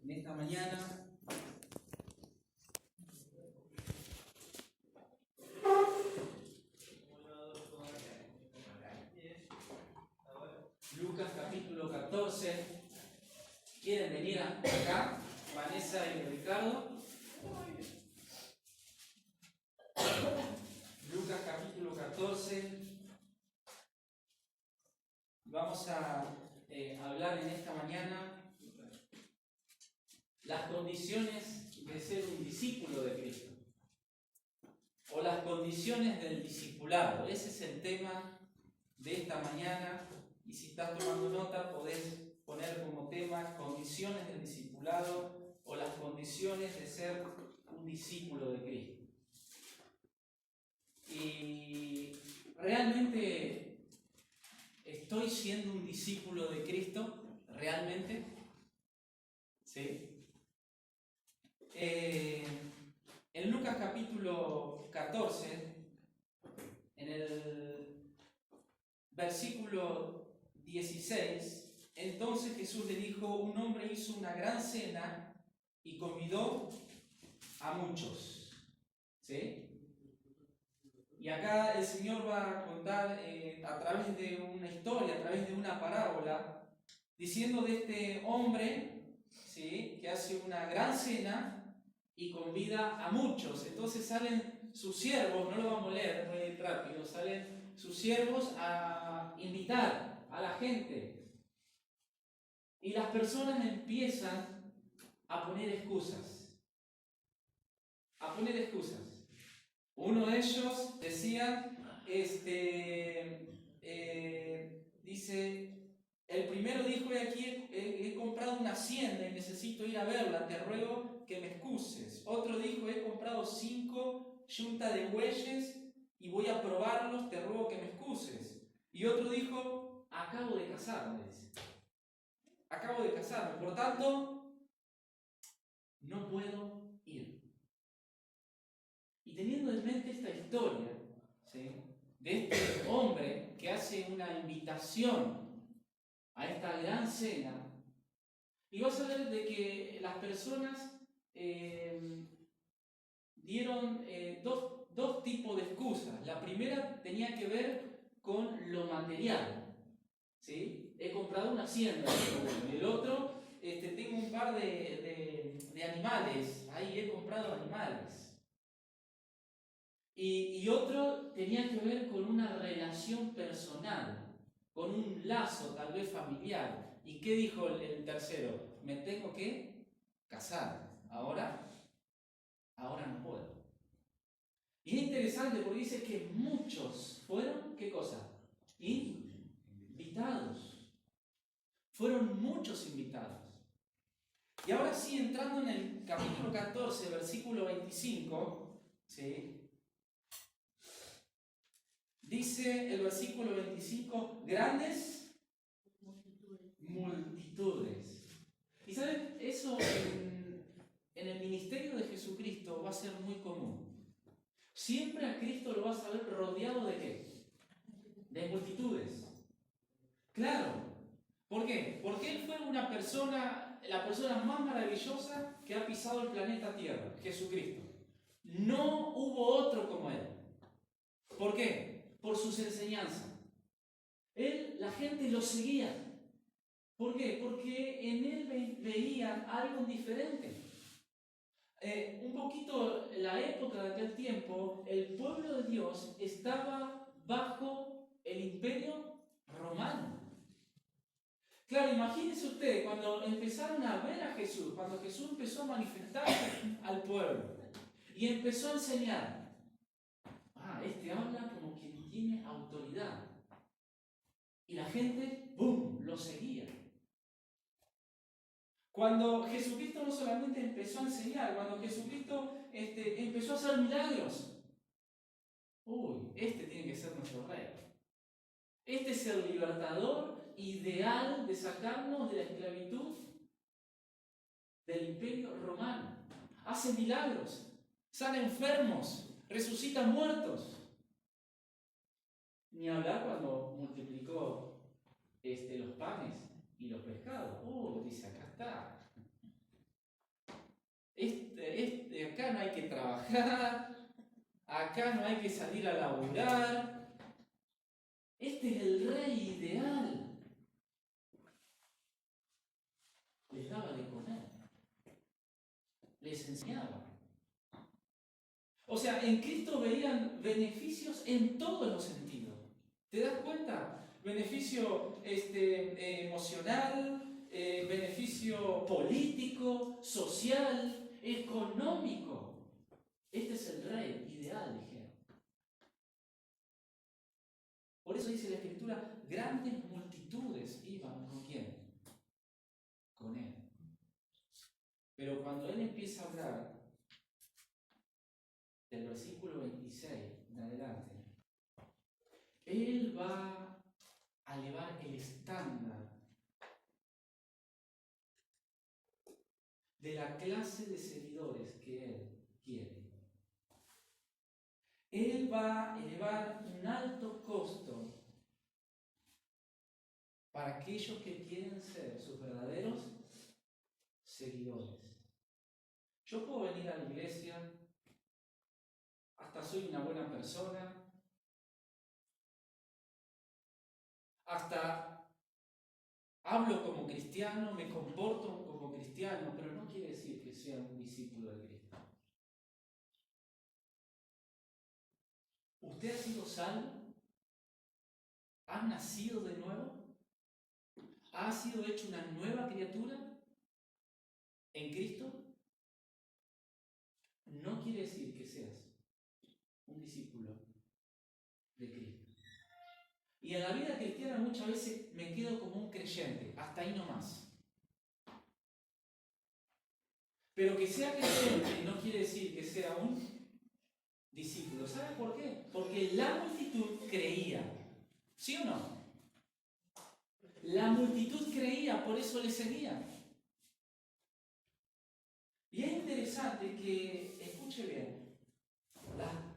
en esta mañana. Lucas capítulo 14. ¿Quieren venir acá? Vanessa y Ricardo. Lucas capítulo 14. Vamos a hablar en esta mañana las condiciones de ser un discípulo de Cristo, o las condiciones del discipulado. Ese es el tema de esta mañana, y si estás tomando nota podés poner como tema condiciones del discipulado o las condiciones de ser un discípulo de Cristo. Y realmente estoy siendo un discípulo de Cristo, realmente, ¿sí? En Lucas capítulo 14, en el versículo 16, entonces Jesús le dijo: un hombre hizo una gran cena y convidó a muchos, ¿sí? Y acá el Señor va a contar a través de una historia, a través de una parábola, diciendo de este hombre, ¿sí?, que hace una gran cena y convida a muchos. Entonces salen sus siervos, no lo vamos a leer muy rápido, salen sus siervos a invitar a la gente. Y las personas empiezan a poner excusas. A poner excusas. Uno de ellos decía, dice, el primero dijo: aquí he comprado una hacienda y necesito ir a verla, te ruego que me excuses. Otro dijo: he comprado 5 yuntas de bueyes y voy a probarlos, te ruego que me excuses. Y otro dijo: acabo de casarme, dice. Acabo de casarme, por tanto, no puedo ir. Y teniendo en mente esta historia, ¿sí?, de este hombre que hace una invitación a esta gran cena, y vas a ver de que las personas dieron dos tipos de excusas. La primera tenía que ver con lo material, ¿sí? He comprado una hacienda. El otro, tengo un par de animales, ahí he comprado animales. Y otro tenía que ver con una relación personal, con un lazo tal vez familiar. ¿Y qué dijo el tercero? Me tengo que casar. Ahora no puedo. Y es interesante porque dice que muchos fueron, ¿qué cosa? Invitados. Fueron muchos invitados. Y ahora sí, entrando en el capítulo 14, versículo 25, ¿sí?, dice el versículo 25, grandes multitudes. Y saben, eso en el ministerio de Jesucristo va a ser muy común. Siempre a Cristo lo vas a ver rodeado de ¿qué? De multitudes. Claro. ¿Por qué? Porque Él fue la persona más maravillosa que ha pisado el planeta Tierra, Jesucristo. No hubo otro como Él. ¿Por qué? Por sus enseñanzas. La gente lo seguía. ¿Por qué? Porque en Él veían algo diferente. Un poquito la época de aquel tiempo, el pueblo de Dios estaba bajo el imperio romano. Claro, imagínense ustedes cuando empezaron a ver a Jesús, cuando Jesús empezó a manifestarse al pueblo y empezó a enseñar. Este habla como quien tiene autoridad. Y la gente, ¡boom!, lo seguía. Cuando Jesucristo no solamente empezó a enseñar, cuando Jesucristo empezó a hacer milagros. Este tiene que ser nuestro rey. Este es el libertador ideal de sacarnos de la esclavitud del imperio romano. Hace milagros, sana enfermos, resucita muertos. Ni hablar cuando multiplicó los panes y los pescados. Dice, acá está. acá no hay que salir a laburar. Este es el rey ideal. Les daba de comer, les enseñaba. O sea, en Cristo veían beneficios en todos los sentidos. ¿Te das cuenta? Beneficio emocional, beneficio político, social, económico. Este es el rey ideal, dijeron. Por eso dice la Escritura, grandes multitudes iban ¿con quién? Con él. Pero cuando él empieza a hablar del versículo 26 en adelante, él va a elevar el estándar de la clase de seguidores que él quiere. Él va a elevar un alto costo para aquellos que quieren ser sus verdaderos seguidores. Yo puedo venir a la iglesia, hasta soy una buena persona, hasta hablo como cristiano, me comporto como cristiano, pero no quiere decir que sea un discípulo de Cristo. ¿Usted ha sido salvo? ¿Ha nacido de nuevo? ¿Ha sido hecho una nueva criatura en Cristo? No quiere decir que seas un discípulo de Cristo. Y en la vida cristiana muchas veces me quedo como un creyente, hasta ahí nomás. Pero que sea creyente no quiere decir que sea un discípulo. ¿Sabe por qué? Porque la multitud creía. ¿Sí o no? La multitud creía, por eso le seguía. Y es interesante que, escuche bien,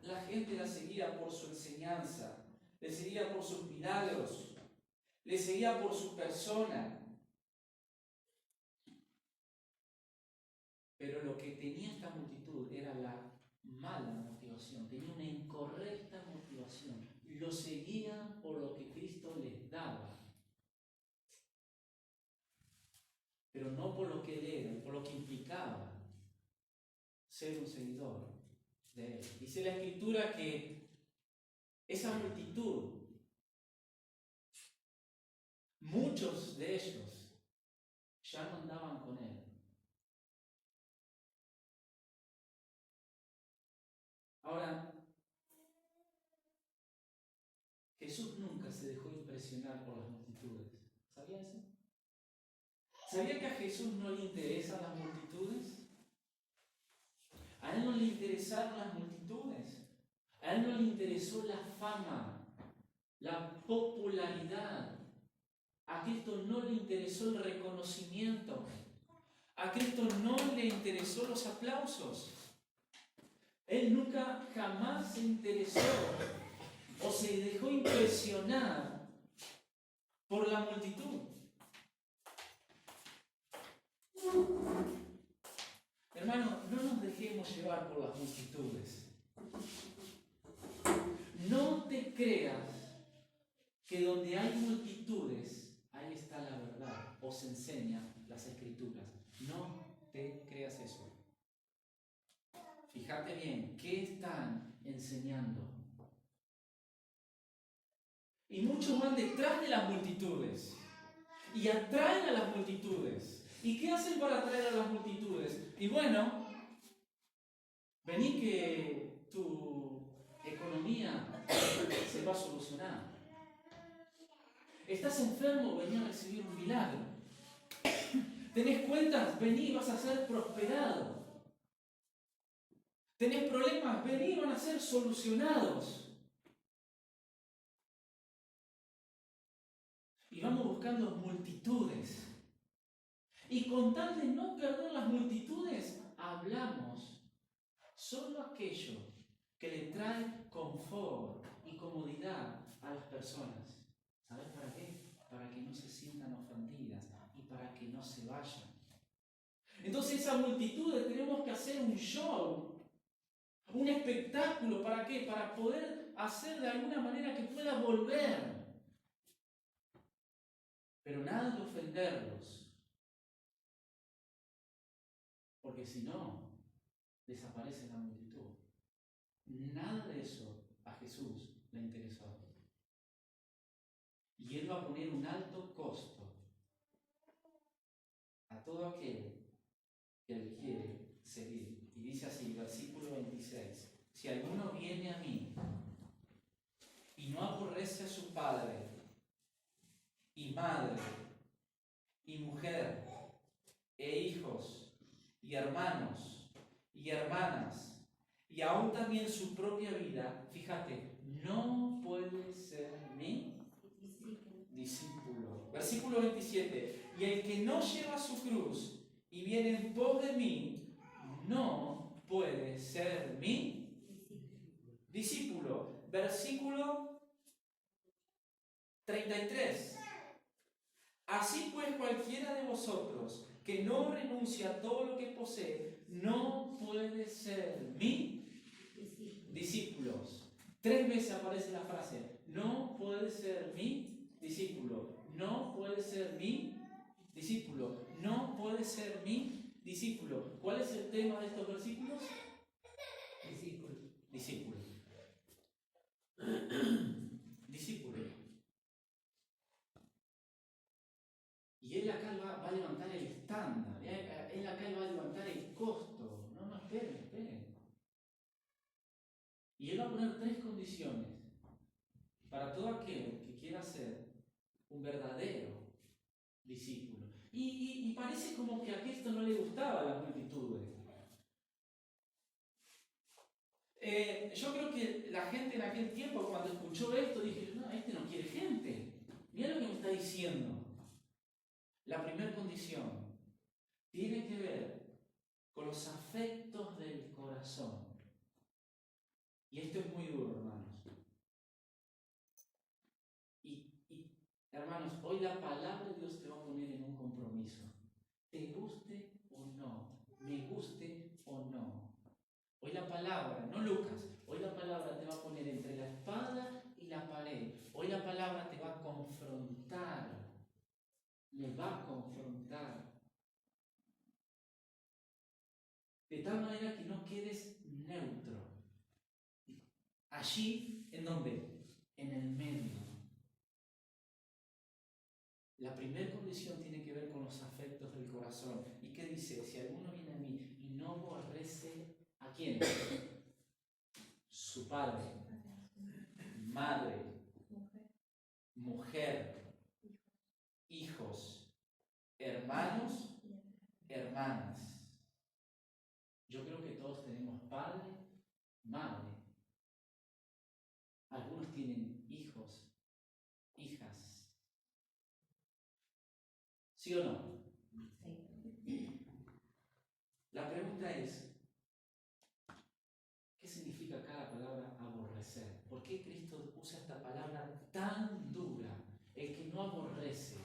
la gente la seguía por su enseñanza, le seguía por sus milagros, le seguía por su persona. Pero lo que tenía esta multitud era la mala motivación, tenía una incorrecta motivación. Lo seguían por lo que Cristo les daba, pero no por lo que él era, por lo que implicaba ser un seguidor de él. Dice la Escritura que esa multitud, muchos de ellos ya no andaban con él. Ahora, Jesús nunca se dejó impresionar por las multitudes. ¿Sabía eso? ¿Sabía que a Jesús no le interesan las multitudes? A él no le interesaron las multitudes. A él no le interesó la fama, la popularidad. A Cristo no le interesó el reconocimiento. A Cristo no le interesó los aplausos. Él nunca jamás se interesó o se dejó impresionar por la multitud. Hermano, no nos dejemos llevar por las multitudes. No te creas que donde hay multitudes, ahí está la verdad, o se enseñan las Escrituras. No te creas eso. Fíjate bien, ¿qué están enseñando? Y muchos van detrás de las multitudes y atraen a las multitudes. ¿Y qué hacen para atraer a las multitudes? Y bueno, vení que tu economía se va a solucionar. ¿Estás enfermo? Vení a recibir un milagro. ¿Tenés cuentas? Vení, vas a ser prosperado. ¿Tenés problemas? Vení, van a ser solucionados. Y vamos buscando multitudes. Y con tal de no perder las multitudes, hablamos solo aquello que le trae confort y comodidad a las personas. ¿Sabes para qué? Para que no se sientan ofendidas y para que no se vayan. Entonces esas multitudes tenemos que hacer un show Un espectáculo, ¿para qué? Para poder hacer de alguna manera que pueda volver. Pero nada de ofenderlos. Porque si no, desaparece la multitud. Nada de eso a Jesús le interesó. Y Él va a poner un alto costo a todo aquel que Él quiere seguir. Y dice así, versículo 26. Si alguno viene a mí y no aborrece a su padre y madre y mujer e hijos y hermanos y hermanas y aún también su propia vida, fíjate, no puede ser mi discípulo. Versículo 27. Y el que no lleva su cruz y viene en pos de mí, no puede ser mi discípulo. Versículo 33. Así pues, cualquiera de vosotros que no renuncia a todo lo que posee, no puede ser mi discípulos. 3 veces aparece la frase, no puede ser mi discípulo, no puede ser mi discípulo, no puede ser mi discípulo. ¿Cuál es el tema de estos versículos? Discípulo. Discípulo. Discípulo. Y Él acá va a levantar el estándar, Él acá va a levantar el costo. No, esperen. Y Él va a poner 3 condiciones para todo aquel que quiera ser un verdadero discípulo. Y parece como que a Cristo no le gustaba las multitudes. Yo creo que la gente en aquel tiempo, cuando escuchó esto, dije, no, este no quiere gente. Mira lo que me está diciendo. La primera condición tiene que ver con los afectos del corazón. Y esto es muy duro, hermanos. Y hermanos, hoy la palabra de Dios te va a poner en un compromiso. Te guste o no, me guste o no. Hoy la palabra, no Lucas, hoy la palabra te va a poner entre la espada y la pared. Hoy la palabra te va a confrontar. Me va a confrontar. De tal manera que no quedes neutro. Allí, ¿en dónde? En el medio. La primera condición tiene que ver con los afectos del corazón. ¿Y qué dice? Si alguno viene a mí y no aborrece, ¿a quién? Su padre, madre, mujer, hijos, hermanos, hermanas. Yo creo que todos tenemos padre, madre. Algunos tienen hijos, hijas. ¿Sí o no? Sí. La pregunta es, ¿qué significa cada palabra aborrecer? ¿Por qué Cristo usa esta palabra tan dura? El que no aborrece.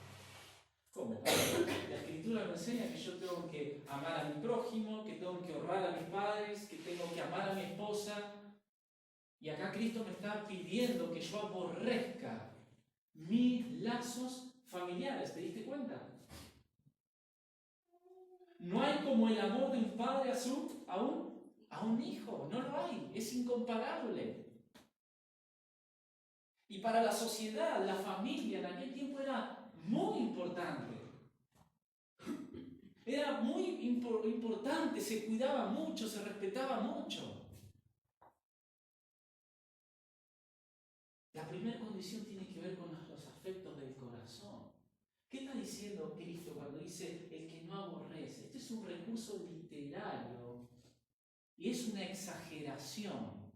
¿Cómo? La Escritura me enseña que yo tengo que amar a mi prójimo, que tengo que honrar a mis padres, que tengo que amar a mi esposa. Y acá Cristo me está pidiendo que yo aborrezca mis lazos familiares. ¿Te diste cuenta? No hay como el amor de un padre a un hijo. No lo hay. Es incomparable. Y para la sociedad, la familia en aquel tiempo era muy importante. Era muy importante, se cuidaba mucho, se respetaba mucho. La primera condición tiene que ver con los afectos del corazón. ¿Qué está diciendo Cristo cuando dice el que no aborrece? Este es un recurso literario y es una exageración.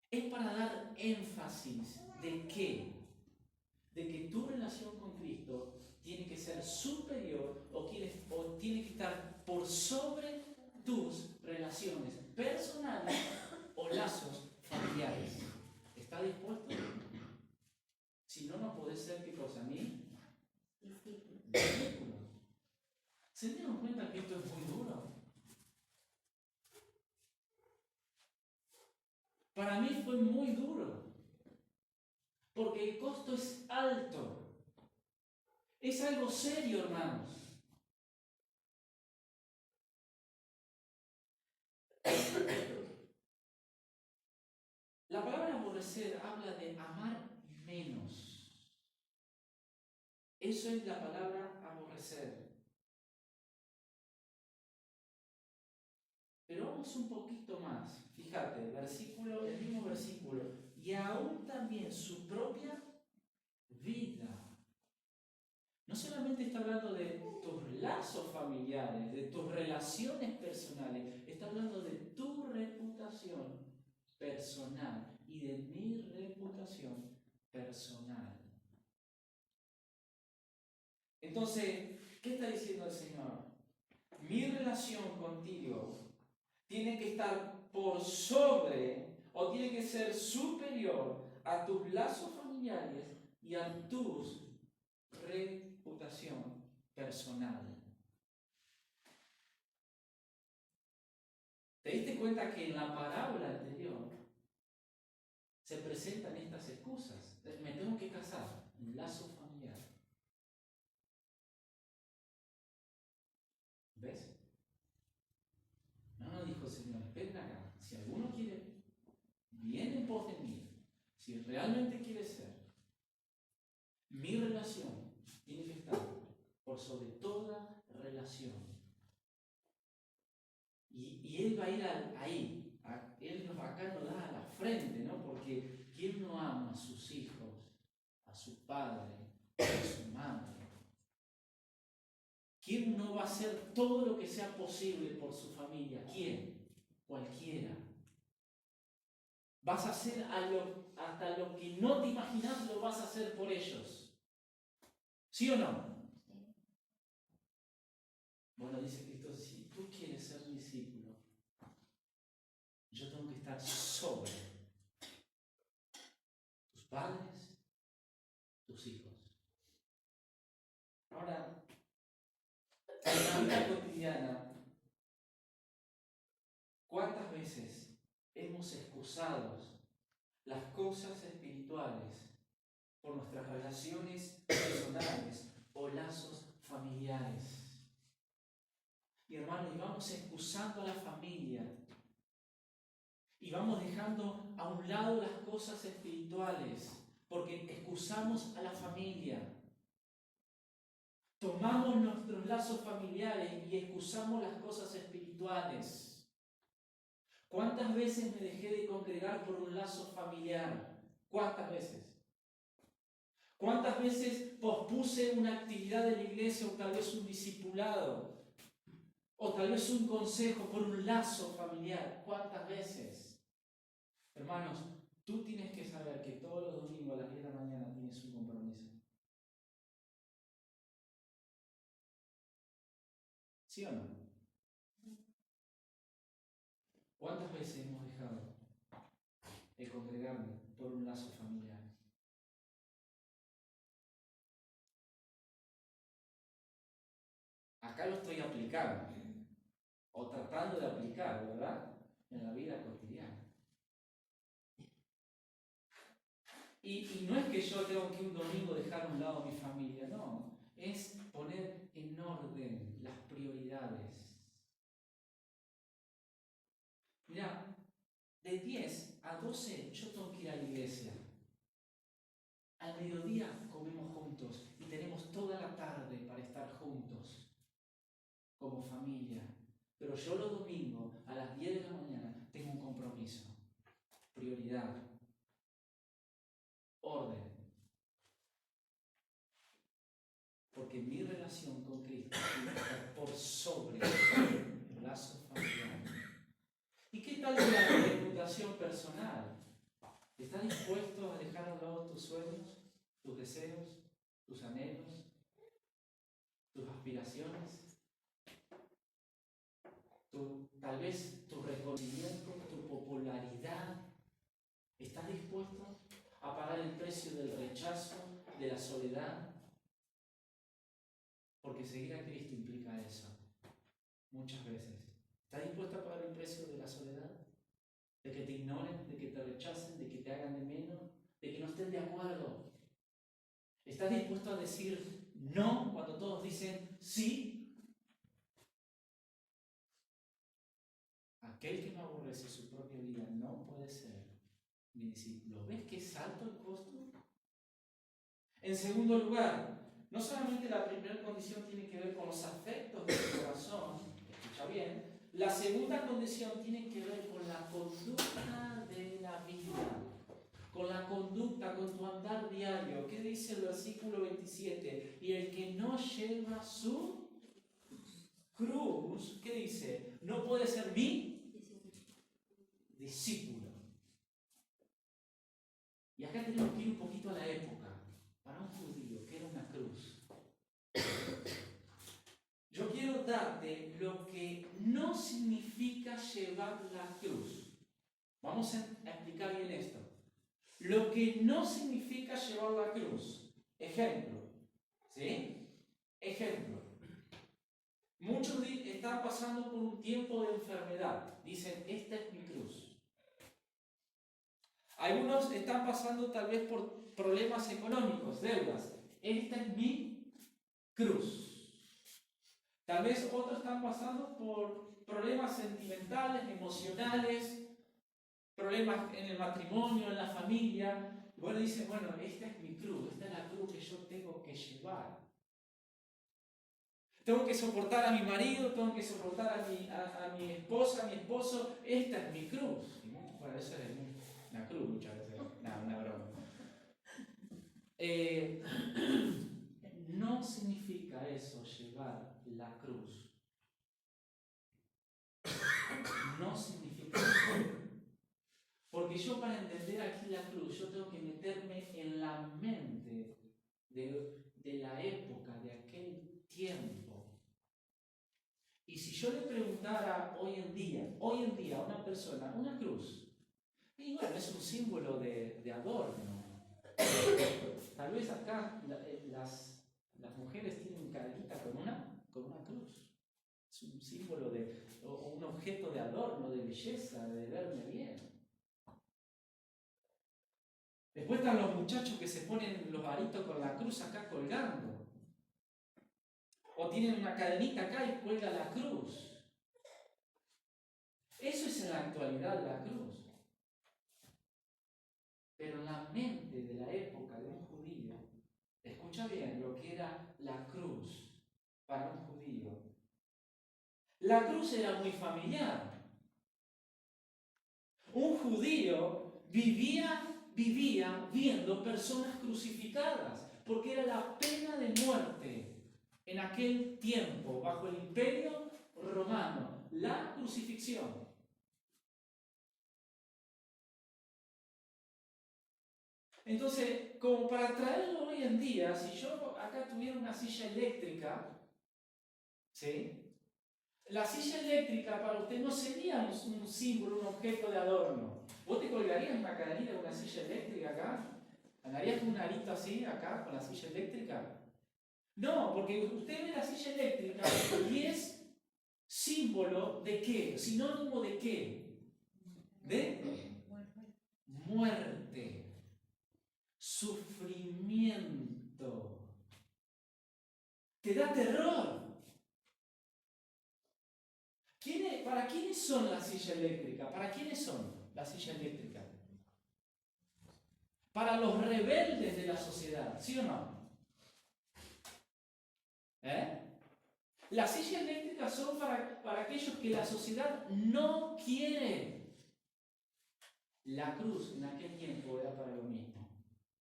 Es para dar énfasis de qué? De que tu relación con Cristo tiene que ser superior o tiene que estar por sobre tus relaciones personales o lazos familiares. ¿Está dispuesto? Si no, no puede ser, ¿qué cosa? ¿Mí? Discípulo. ¿Se dieron cuenta que esto es muy duro? Para mí fue muy duro, porque el costo es alto. Es algo serio, hermanos. La palabra aborrecer habla de amar menos. Eso es la palabra aborrecer. Pero vamos un poquito más. Fíjate, el mismo versículo. Y aún también su propia vida. No solamente está hablando de tus lazos familiares, de tus relaciones personales, está hablando de tu reputación personal y de mi reputación personal. Entonces, ¿qué está diciendo el Señor? Mi relación contigo tiene que estar por sobre o tiene que ser superior a tus lazos familiares y a tu reputación personal. ¿Te diste cuenta que en la parábola anterior se presentan estas excusas? Me tengo que casar, un lazo familiar. ¿Ves? No dijo el Señor, esperen acá. Si alguno quiere, viene en pos de mí. Si realmente quiere ser, mi relación tiene que estar por sobre toda relación. Y Él va a ir ahí. Él acá nos da a la frente, ¿no? Porque ¿quién no ama a sus hijos, a su padre, a su madre? ¿Quién no va a hacer todo lo que sea posible por su familia? ¿Quién? Cualquiera. Vas a hacer hasta lo que no te imaginas, lo vas a hacer por ellos. ¿Sí o no? Bueno, dice Cristo, si tú quieres ser discípulo, yo tengo que estar sobre tus padres, tus hijos. Ahora, en la vida cotidiana, ¿cuántas veces hemos excusado las cosas espirituales por nuestras relaciones personales o lazos familiares? Y hermanos, y vamos excusando a la familia y vamos dejando a un lado las cosas espirituales porque excusamos a la familia. Tomamos nuestros lazos familiares y excusamos las cosas espirituales. ¿Cuántas veces me dejé de congregar por un lazo familiar? ¿Cuántas veces? ¿Cuántas veces pospuse una actividad de la iglesia o tal vez un discipulado? O tal vez un consejo por un lazo familiar. ¿Cuántas veces? Hermanos, tú tienes que saber que todos los domingos a las 10 de la mañana tienes un compromiso. ¿Sí o no? ¿Cuántas veces hemos dejado de congregarme por un lazo familiar? Acá lo estoy aplicando, o tratando de aplicar, ¿verdad? En la vida cotidiana. Y no es que yo tengo que un domingo dejar a un lado a mi familia, no. Es poner en orden las prioridades. Mira, de 10 a 12 yo tengo que ir a la iglesia. Al mediodía comemos juntos y tenemos toda la tarde para estar juntos como familia. Pero yo los domingos a las 10 de la mañana tengo un compromiso, prioridad, orden. Porque mi relación con Cristo tiene que estar por sobre el lazo familiar. ¿Y qué tal de la reputación personal? ¿Estás dispuesto a dejar a un lado tus sueños, tus deseos, tus anhelos, tus aspiraciones? Tal vez tu reconocimiento, tu popularidad. ¿Estás dispuesto a pagar el precio del rechazo, de la soledad? Porque seguir a Cristo implica eso, muchas veces. ¿Estás dispuesto a pagar el precio de la soledad? de que te ignoren, de que te rechacen, de que te hagan de menos, de que no estén de acuerdo. ¿Estás dispuesto a decir no cuando todos dicen sí? Aquel que no aborrece su propia vida no puede ser mi discípulo. ¿Ves qué es alto el costo? En segundo lugar, no solamente la primera condición tiene que ver con los afectos de tu corazón, escucha bien, la segunda condición tiene que ver con la conducta de la vida, con la conducta, con tu andar diario. ¿Qué dice el versículo 27? Y el que no lleva su cruz, ¿qué dice? No puede ser mi discípulo. Y acá tenemos que ir un poquito a la época. Para un judío, ¿qué era una cruz? Yo quiero darte lo que no significa llevar la cruz. Vamos a explicar bien esto. Lo que no significa llevar la cruz. Ejemplo. ¿Sí? Ejemplo. Muchos están pasando por un tiempo de enfermedad. Dicen, esta es mi cruz. Algunos están pasando tal vez por problemas económicos, deudas. Esta es mi cruz. Tal vez otros están pasando por problemas sentimentales, emocionales, problemas en el matrimonio, en la familia. Y bueno, dicen, bueno, esta es mi cruz, esta es la cruz que yo tengo que llevar. Tengo que soportar a mi marido, tengo que soportar a mi esposa, a mi esposo. Esta es mi cruz. Bueno, eso es una cruz muchas veces, una broma. No significa eso llevar la cruz. No significa eso. Porque yo para entender aquí la cruz, yo tengo que meterme en la mente de la época, de aquel tiempo. Y si yo le preguntara hoy en día a una persona, una cruz, y bueno, es un símbolo de adorno. Tal vez acá las mujeres tienen cadenita con una cruz. Es un símbolo o un objeto de adorno, de belleza, de verme bien. Después están los muchachos que se ponen los aritos con la cruz acá colgando. O tienen una cadenita acá y cuelga la cruz. Eso es en la actualidad la cruz. Pero en la mente de la época de un judío, escucha bien lo que era la cruz para un judío. La cruz era muy familiar. Un judío vivía viendo personas crucificadas, porque era la pena de muerte en aquel tiempo, bajo el imperio romano, la crucifixión. Entonces, como para traerlo hoy en día, si yo acá tuviera una silla eléctrica, ¿sí? La silla eléctrica para usted no sería un símbolo, un objeto de adorno. ¿Vos te colgarías una cadenita de una silla eléctrica acá? ¿Andarías con un arito así acá, con la silla eléctrica? No, porque usted ve la silla eléctrica y es símbolo de qué, sinónimo de qué, de muerte, sufrimiento. Te da terror. ¿Para quiénes son la silla eléctrica? ¿Para quiénes son la silla eléctrica? Para los rebeldes de la sociedad, ¿sí o no? Las sillas eléctricas son para aquellos que la sociedad no quiere. La cruz en aquel tiempo era para lo mismo.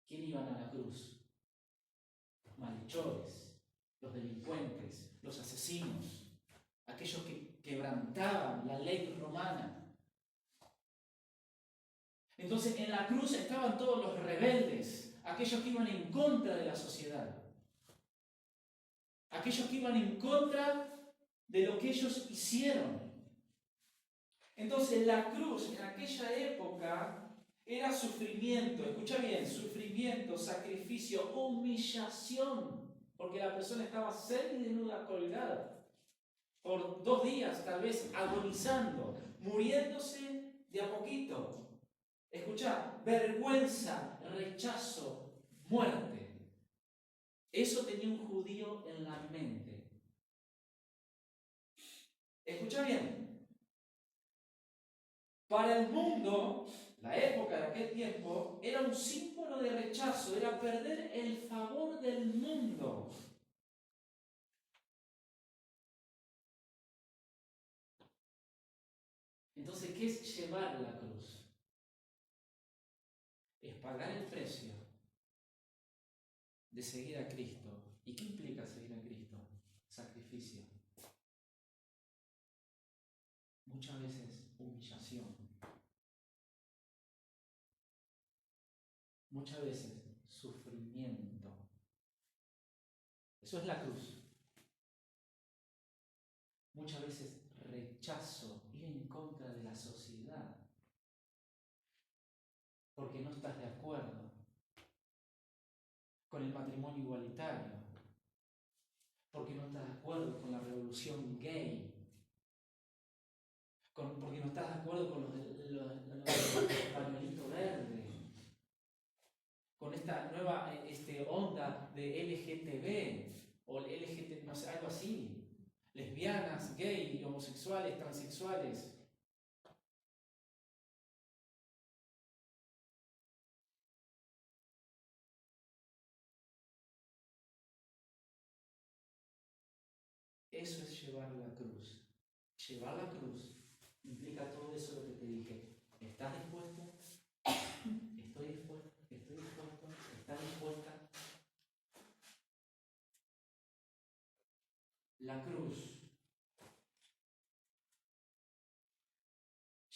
¿Quién iban a la cruz? Los malhechores, los delincuentes, los asesinos, aquellos que quebrantaban la ley romana. Entonces en la cruz estaban todos los rebeldes, aquellos que iban en contra de la sociedad, aquellos que iban en contra de lo que ellos hicieron. Entonces la cruz en aquella época era sufrimiento, escucha bien, sufrimiento, sacrificio, humillación, porque la persona estaba semidesnuda colgada por 2 días, tal vez agonizando, muriéndose de a poquito. Escuchá, vergüenza, rechazo, muerte. Eso tenía un judío en la mente. Escuchá bien. Para el mundo, la época de aquel tiempo, era un símbolo de rechazo, era perder el favor del mundo. Entonces, ¿qué es llevar la cruz? Es pagar el precio de seguir a Cristo. ¿Y qué implica seguir a Cristo? Sacrificio. Muchas veces humillación. Muchas veces sufrimiento. Eso es la cruz. Muchas veces rechazo, ir en contra de la sociedad, porque no estás de acuerdo con el matrimonio igualitario, porque no estás de acuerdo con la revolución gay, porque no estás de acuerdo con los del pañuelito verde, con esta nueva onda de LGTB o LGBT, no sé, algo así, lesbianas, gay, homosexuales, transexuales. Eso es llevar la cruz. Llevar la cruz implica todo eso lo que te dije. ¿Estás dispuesto? ¿Estoy dispuesto? ¿Estoy dispuesto? ¿Estás dispuesta? La cruz.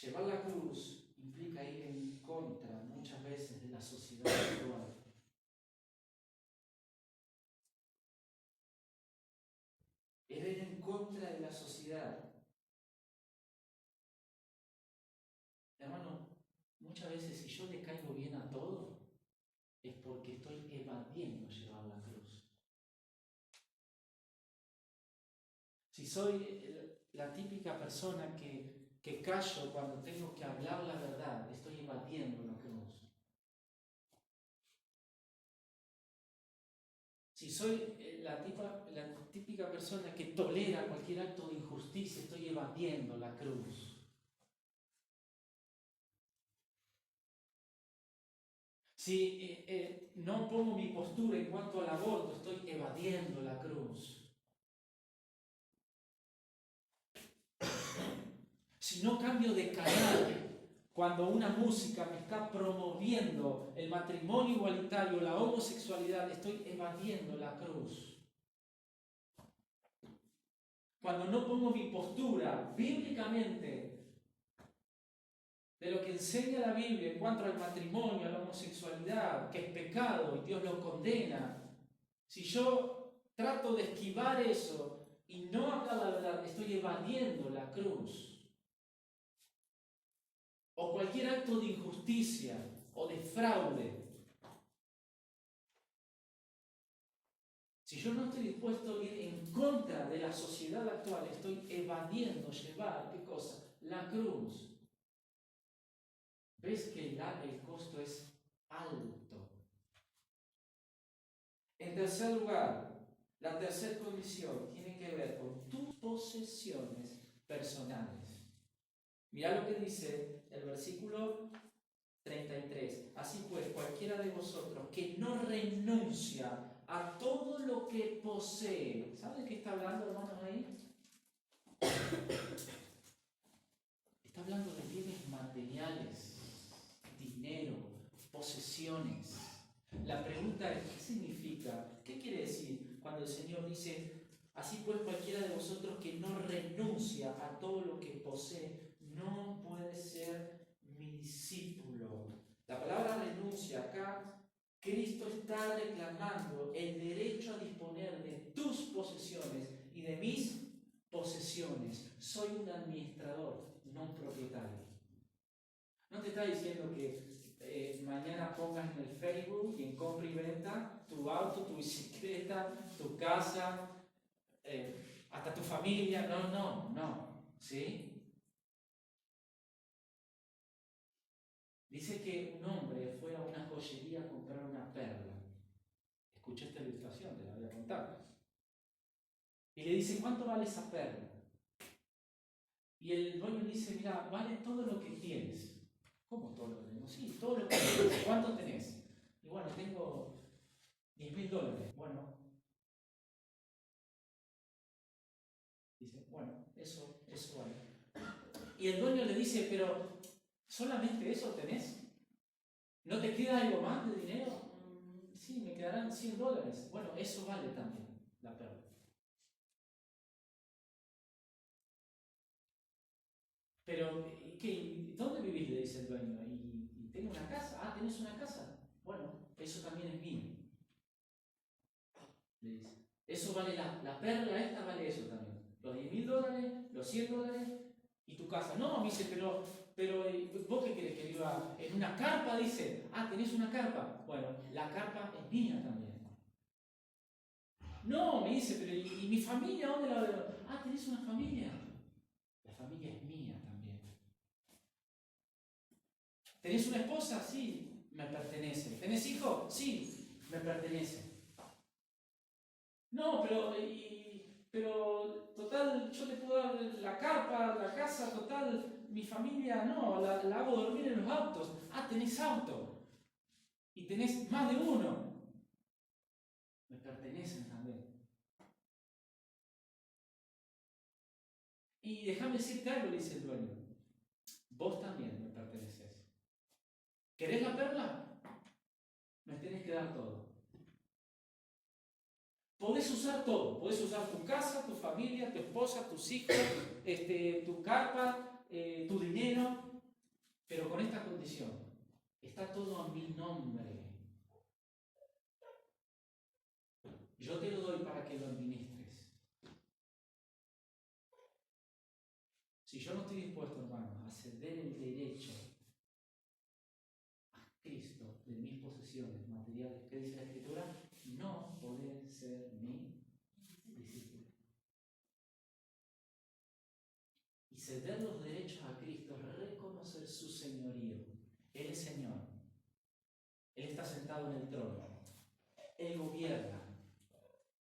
Llevar la cruz implica ir en contra muchas veces de la sociedad actual. Es ir en contra de la sociedad. Hermano, muchas veces si yo le caigo bien a todo, es porque estoy evadiendo llevar la cruz. Si soy la típica persona que callo cuando tengo que hablar la verdad, estoy evadiendo la cruz. Si soy la típica persona que tolera cualquier acto de injusticia, estoy evadiendo la cruz. Si no pongo mi postura en cuanto al aborto, estoy evadiendo la cruz. Si no cambio de canal cuando una música me está promoviendo el matrimonio igualitario, la homosexualidad, estoy evadiendo la cruz. Cuando no pongo mi postura bíblicamente de lo que enseña la Biblia en cuanto al matrimonio, a la homosexualidad, que es pecado y Dios lo condena, si yo trato de esquivar eso y no hablar la verdad, estoy evadiendo la cruz. O cualquier acto de injusticia o de fraude. Si yo no estoy dispuesto a ir en contra de la sociedad actual, estoy evadiendo llevar, ¿qué cosa? La cruz. ¿Ves que el costo es alto? En tercer lugar, la tercera condición tiene que ver con tus posesiones personales. Mira lo que dice el versículo 33. Así pues, cualquiera de vosotros que no renuncia a todo lo que posee. ¿Saben de qué está hablando, hermanos, ahí? Está hablando de bienes materiales, dinero, posesiones. La pregunta es, ¿qué significa? ¿Qué quiere decir cuando el Señor dice, así pues cualquiera de vosotros que no renuncia a todo lo que posee, no puede ser mi discípulo? La palabra renuncia acá, Cristo está reclamando el derecho a disponer de tus posesiones y de mis posesiones. Soy un administrador, no un propietario. No te está diciendo que mañana pongas en el Facebook y en compra y venta tu auto, tu bicicleta, tu casa, hasta tu familia. No. ¿Sí? Dice que un hombre fue a una joyería a comprar una perla. Escuché esta ilustración, te la voy a contar. Y le dice, ¿cuánto vale esa perla? Y el dueño le dice, mira, vale todo lo que tienes. ¿Cómo todo lo que tenemos? Sí, todo lo que tienes. ¿Cuánto tenés? Y bueno, tengo $10.000. Bueno, dice, bueno, eso vale. Y el dueño le dice, pero ¿solamente eso tenés? ¿No te queda algo más de dinero? Sí, me quedarán $100. Bueno, eso vale también la perla. Pero, ¿qué? ¿Dónde vivís? Le dice el dueño. ¿Y tengo una casa? Ah, ¿tenés una casa? Bueno, eso también es mío. Le dice. Eso vale la perla esta vale eso también. Los $10.000, los $100 y tu casa. No, me dice, pero ¿vos qué querés que viva en una carpa? Dice. Ah, ¿tenés una carpa? Bueno, la carpa es mía también. No, me dice, pero ¿y mi familia dónde la veo? Ah, ¿tenés una familia? La familia es mía también. ¿Tenés una esposa? Sí, me pertenece. ¿Tenés hijos? Sí, me pertenece. No, pero total, yo te puedo dar la carpa, la casa, total, mi familia no, la hago dormir en los autos. Ah, tenés auto. Y tenés más de uno. Me pertenecen también. Y déjame decirte algo, le dice el dueño. Vos también me perteneces. ¿Querés la perla? Me tenés que dar todo. Podés usar todo. Podés usar tu casa, tu familia, tu esposa, tus hijos, tu carpa, tu dinero, pero con esta condición. Está todo a mi nombre. Yo te lo doy para que lo administres. Si yo no estoy dispuesto, hermano, a ceder el derecho a Cristo de mis posesiones materiales, ¿qué dice la Escritura? No podés ser mi discípulo. Y ceder los derechos a Cristo es reconocer su señorío. Él es Señor. Él está sentado en el trono. Él gobierna.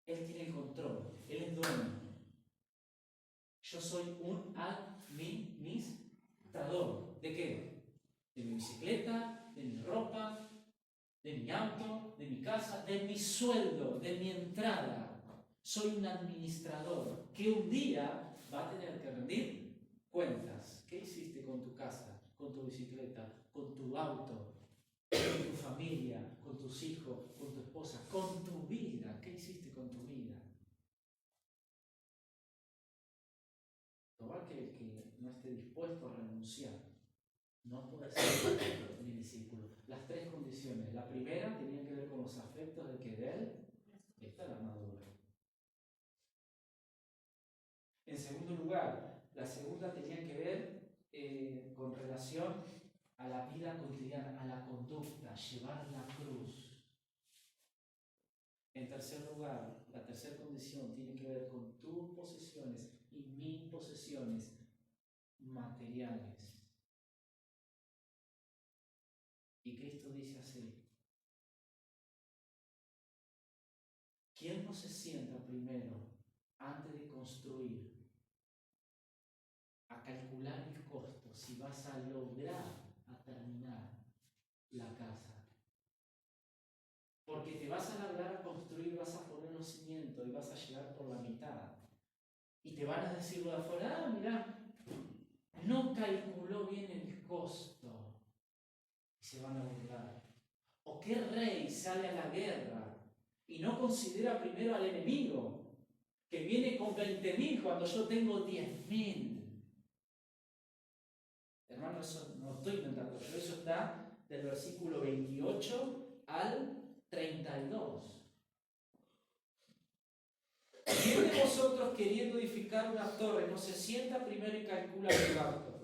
Él tiene el control. Él es dueño. Yo soy un administrador. ¿De qué? De mi bicicleta, de mi ropa, de mi auto, de mi casa, de mi sueldo, de mi entrada. Soy un administrador que un día va a tener que rendir cuentas. ¿Qué hiciste con tu casa, con tu bicicleta, con tu auto, con tu familia, con tus hijos, con tu esposa, con tu vida? ¿Qué hiciste con tu vida? Todo aquel que no esté dispuesto a renunciar no puede ser mi discípulo. Las tres condiciones. La primera tenía que ver con los afectos de que de él está la armadura. En segundo lugar, la segunda tenía que ver con relación a la vida cotidiana, a la conducta, llevar la cruz. En tercer lugar, la tercera condición tiene que ver con tus posesiones y mis posesiones materiales. Y Cristo dice así: ¿quién no se sienta primero, antes de construir, a calcular el costo si vas a lograr a terminar la casa? Porque te vas a largar a construir, vas a poner los cimientos y vas a llegar por la mitad. Y te van a decir lo de afuera: ah, mirá, no calculó bien el costo. Y se van a burlar. ¿O qué rey sale a la guerra y no considera primero al enemigo, que viene con 20.000 cuando yo tengo 10.000? Hermano, eso no estoy inventando yo, eso está del versículo 28 al 32. ¿Quién de vosotros, queriendo edificar una torre, no se sienta primero y calcula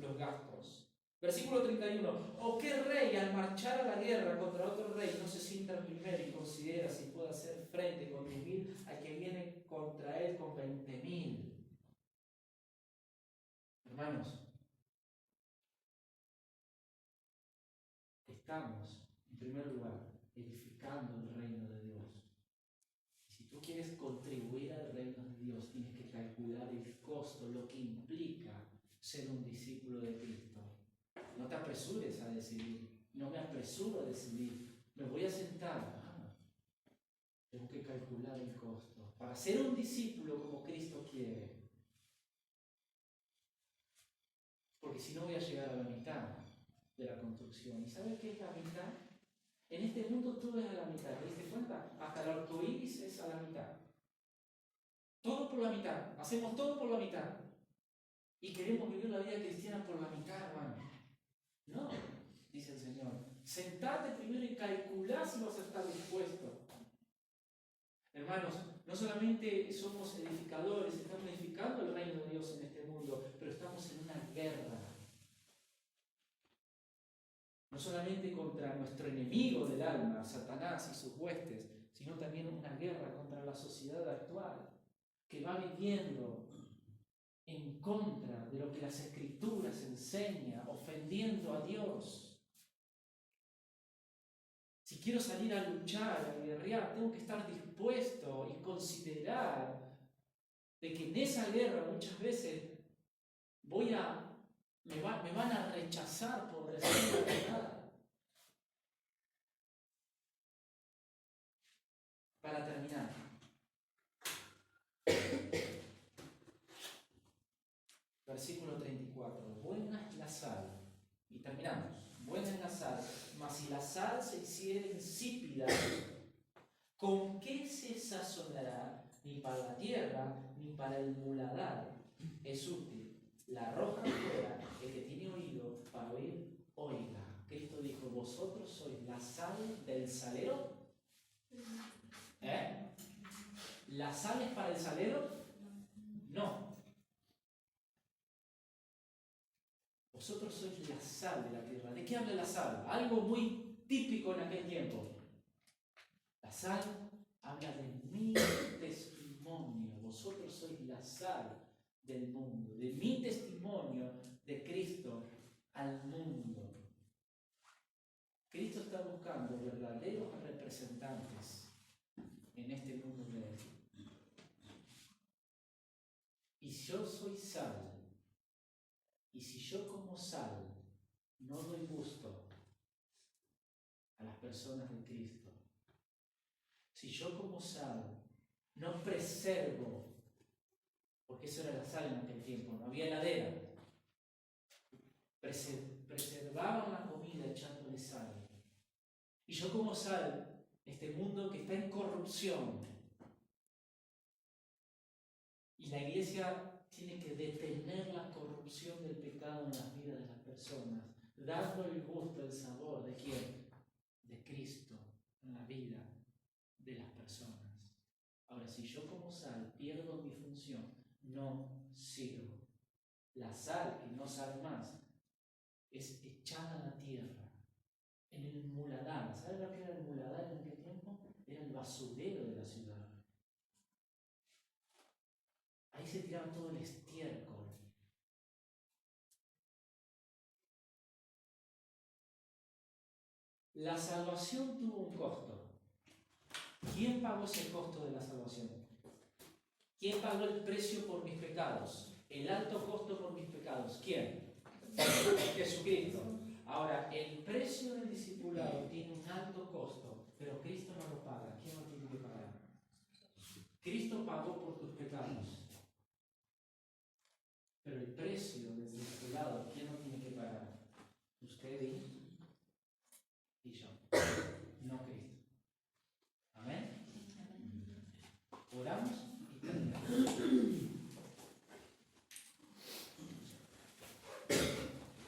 los gastos? Versículo 31. ¿O qué rey, al marchar a la guerra contra otro rey, no se sienta primero y considera si puede hacer frente con 10.000 al que viene contra él con 20.000? Hermanos, estamos, en primer lugar, edificando el reino de Dios. Y si tú quieres contribuir al reino de Dios, tienes que calcular el costo, lo que implica ser un discípulo de Cristo. No te apresures a decidir. No me apresuro a decidir. Me voy a sentar. Tengo que calcular el costo. Para ser un discípulo como Cristo quiere. Porque si no voy a llegar a la mitad de la construcción. ¿Y sabes qué es la mitad? En este mundo todo es a la mitad. ¿Te diste cuenta? Hasta el arcoíris es a la mitad. Todo por la mitad. Hacemos todo por la mitad. Y queremos vivir la vida cristiana por la mitad, hermano. No, dice el Señor. Sentate primero y calculá si vas a estar dispuesto. Hermanos, no solamente somos edificadores, estamos edificando el reino de Dios en este mundo, pero estamos en una guerra. No solamente contra nuestro enemigo del alma, Satanás y sus huestes, sino también una guerra contra la sociedad actual, que va viviendo en contra de lo que las Escrituras enseñan, ofendiendo a Dios. Si quiero salir a luchar, a guerrear, tengo que estar dispuesto y considerar de que en esa guerra muchas veces me van a rechazar por decir la verdad. Para terminar, versículo 34. Buena es la sal. Y terminamos. Buena es la sal, mas si la sal se hiciera insípida, ¿con qué se sazonará? Ni para la tierra, ni para el muladar es útil. La arroja fuera, el que tiene oído para oír, oiga. Cristo dijo, vosotros sois la sal del salero. ¿La sal es para el salero? No. Vosotros sois la sal de la tierra. ¿De qué habla la sal? Algo muy típico en aquel tiempo. La sal habla de mi testimonio. Vosotros sois la sal del mundo, de mi testimonio de Cristo al mundo. Cristo está buscando verdaderos representantes en este mundo de él. Y yo soy sal. Y si yo como sal no doy gusto a las personas de Cristo, si yo como sal no preservo, porque eso era la sal en aquel tiempo, no había heladera, preservaban la comida echándole sal. Y yo como sal, este mundo que está en corrupción, y la iglesia tiene que detener la corrupción del pecado en las vidas de las personas, dando el gusto, el sabor de quién, de Cristo en la vida de las personas. Ahora, si yo como sal pierdo mi función, no sirvo. La sal que no sabe más es echada a la tierra, en el muladar. ¿Sabes lo que era el muladar en aquel tiempo? Era el basurero de la ciudad. Ahí se tiraba todo el estiércol. La salvación tuvo un costo. ¿Quién pagó ese costo de la salvación? ¿Quién pagó el precio por mis pecados? El alto costo por mis pecados. ¿Quién? Jesucristo. Ahora, el precio del discipulado tiene un alto costo, pero Cristo no lo paga. ¿Quién lo tiene que pagar? Cristo pagó por tus pecados. Pero el precio del discipulado, ¿quién lo tiene que pagar? Usted y yo. No Cristo. Amén. Oramos.